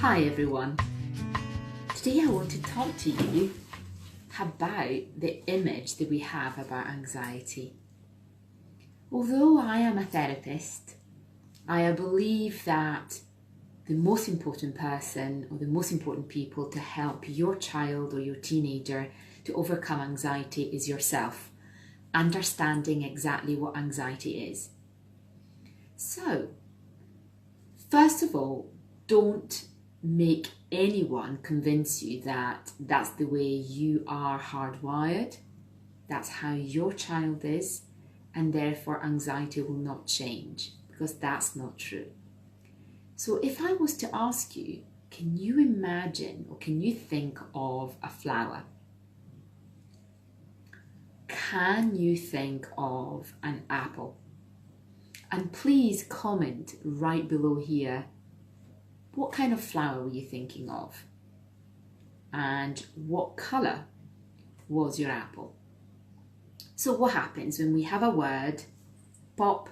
Hi everyone. Today I want to talk to you about the image that we have about anxiety. Although I am a therapist, I believe that the most important person or the most important people to help your child or your teenager to overcome anxiety is yourself, understanding exactly what anxiety is. So, first of all, don't make anyone convince you that that's the way you are hardwired, that's how your child is, and therefore anxiety will not change, because that's not true. So if I was to ask you, can you imagine or can you think of a flower? Can you think of an apple? And please comment right below here, what kind of flower were you thinking of? And what colour was your apple? So what happens when we have a word, pop,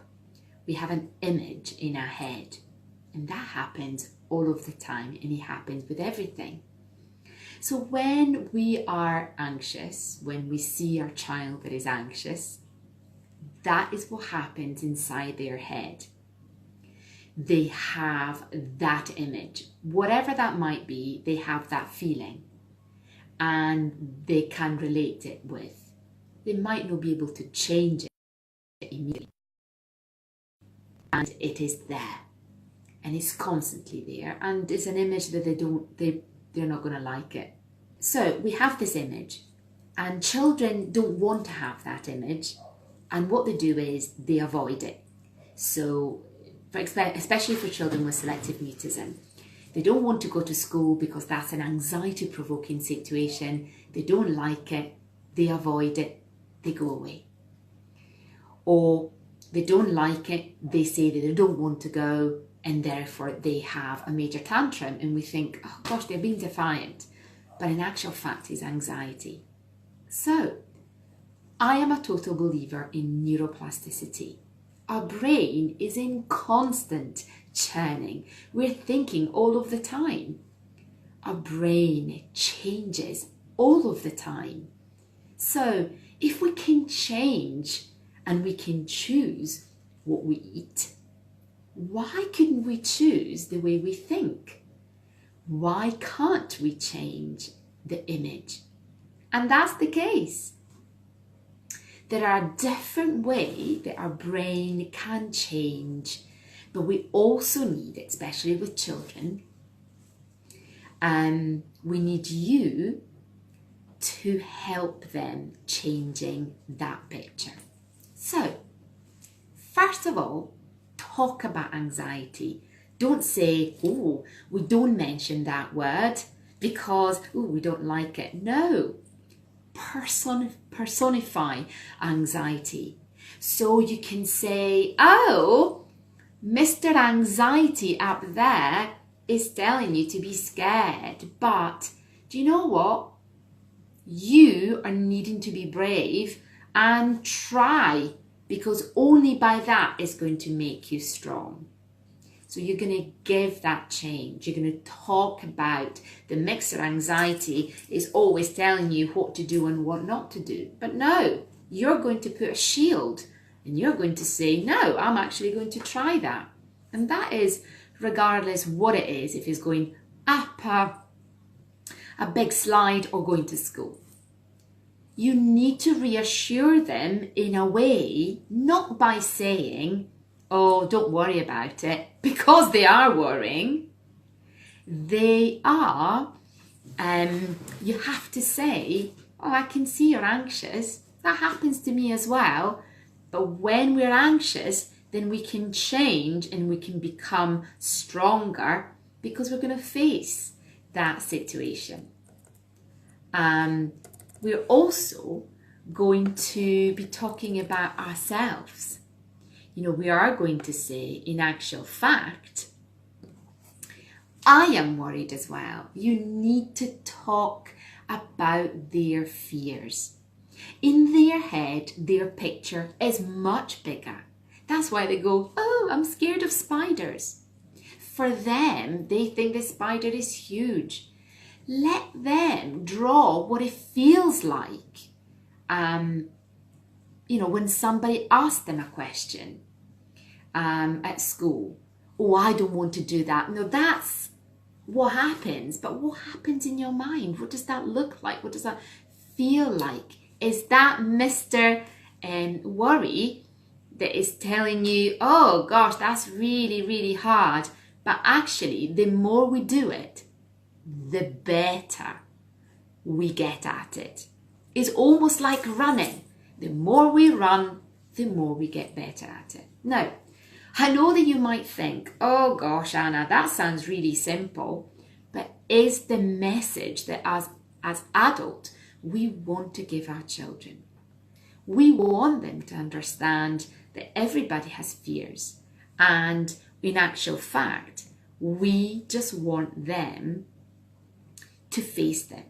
we have an image in our head. And that happens all of the time, and it happens with everything. So when we are anxious, when we see our child that is anxious, that is what happens inside their head. They have that image. Whatever that might be, they have that feeling. And they can relate it with. They might not be able to change it immediately. And it is there. And it's constantly there. And it's an image that they're not going to like it. So we have this image. And children don't want to have that image. And what they do is they avoid it. So, especially for children with selective mutism, they don't want to go to school because that's an anxiety-provoking situation. They don't like it. They avoid it. They go away. Or they don't like it. They say that they don't want to go, and therefore they have a major tantrum. And we think, oh gosh, they're being defiant. But in actual fact, it's anxiety. So, I am a total believer in neuroplasticity. Our brain is in constant churning. We're thinking all of the time. Our brain changes all of the time. So if we can change and we can choose what we eat, why couldn't we choose the way we think? Why can't we change the image? And that's the case. There are different ways that our brain can change, but we also need, especially with children, we need you to help them changing that picture. So, first of all, talk about anxiety. Don't say, oh, we don't mention that word because, oh, we don't like it. No. Personify anxiety. So you can say, oh, Mr. Anxiety up there is telling you to be scared, but do you know what? You are needing to be brave and try, because only by that is going to make you strong. So you're going to give that change. You're going to talk about the Mr. Anxiety is always telling you what to do and what not to do. But no, you're going to put a shield and you're going to say, no, I'm actually going to try that. And that is regardless what it is, if it's going up a big slide or going to school. You need to reassure them in a way, not by saying, oh, don't worry about it, because they are worrying. They are, you have to say, oh, I can see you're anxious. That happens to me as well. But when we're anxious, then we can change and we can become stronger because we're going to face that situation. We're also going to be talking about ourselves. You know, we are going to say, in actual fact, I am worried as well. You need to talk about their fears. In their head, their picture is much bigger. That's why they go, oh, I'm scared of spiders. For them, they think the spider is huge. Let them draw what it feels like. When somebody asks them a question at school, oh, I don't want to do that. No, that's what happens. But what happens in your mind? What does that look like? What does that feel like? Is that Mr. Worry that is telling you, oh gosh, that's really, really hard. But actually, the more we do it, the better we get at it. It's almost like running. The more we run, the more we get better at it. Now, I know that you might think, oh gosh, Anna, that sounds really simple, but is the message that as adults we want to give our children? We want them to understand that everybody has fears, and in actual fact, we just want them to face them.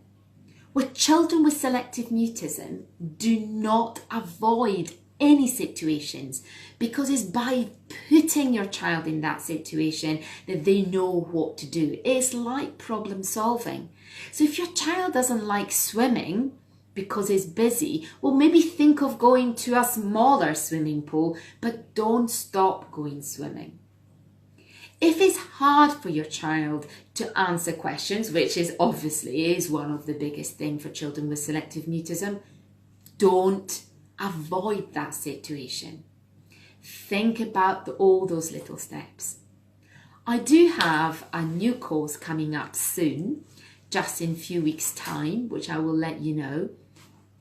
With children with selective mutism, do not avoid any situations, because it's by putting your child in that situation that they know what to do. It's like problem solving. So if your child doesn't like swimming because it's busy, well, maybe think of going to a smaller swimming pool, but don't stop going swimming. If it's hard for your child to answer questions, which is obviously one of the biggest things for children with selective mutism, don't avoid that situation. Think about all those little steps. I do have a new course coming up soon, just in a few weeks' time, which I will let you know,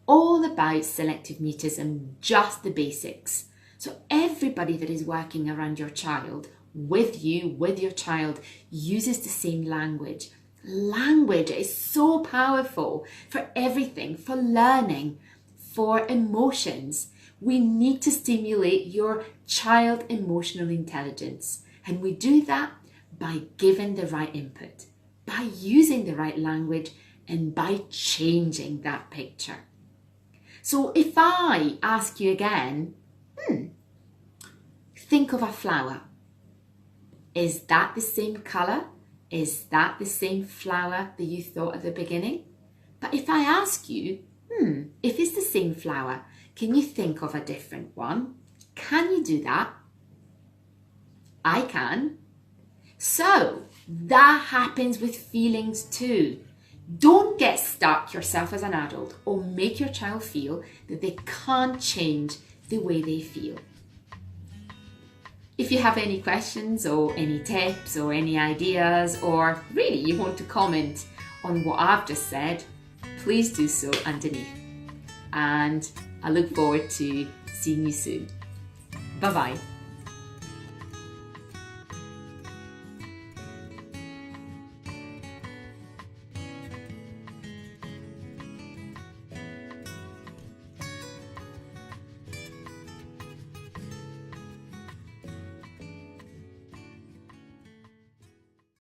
all about selective mutism, just the basics. So everybody that is working around your child, with you, with your child, uses the same language. Language is so powerful for everything, for learning, for emotions. We need to stimulate your child emotional intelligence. And we do that by giving the right input, by using the right language, and by changing that picture. So if I ask you again, think of a flower. Is that the same colour? Is that the same flower that you thought at the beginning? But if I ask you, if it's the same flower, can you think of a different one? Can you do that? I can. So that happens with feelings too. Don't get stuck yourself as an adult or make your child feel that they can't change the way they feel. If you have any questions or any tips or any ideas, or really you want to comment on what I've just said, please do so underneath. And I look forward to seeing you soon. Bye-bye.